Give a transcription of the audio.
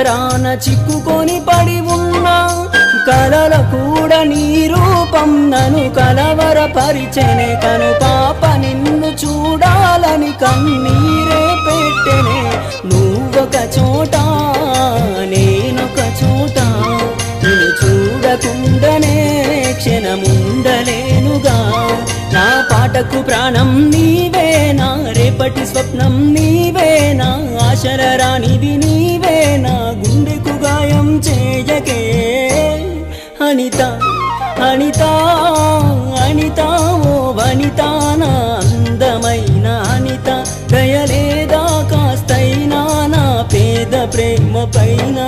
పంజరాన చిక్కుకొని పడి ఉన్నా కలల కూడా నీ రూపం నన్ను కలవరపరిచెనే కను పాప నిన్ను చూడాలని కన్నీరే పెట్టెనే నువ్వొక చోట నేనొక చోట నిన్ను చూడకుండానే క్షణముండలేనుగా నా పాటకు ప్రాణం నీవేనా రేపటి స్వప్నం నీవేనా ఆశల రానిది నీవేనా గుండెకు గాయం చేయకే అనిత అనిత అనిత ఓ వనిత నా అందమైన అనిత దయలేదా కాస్తైనా నా పేద ప్రేమ పైన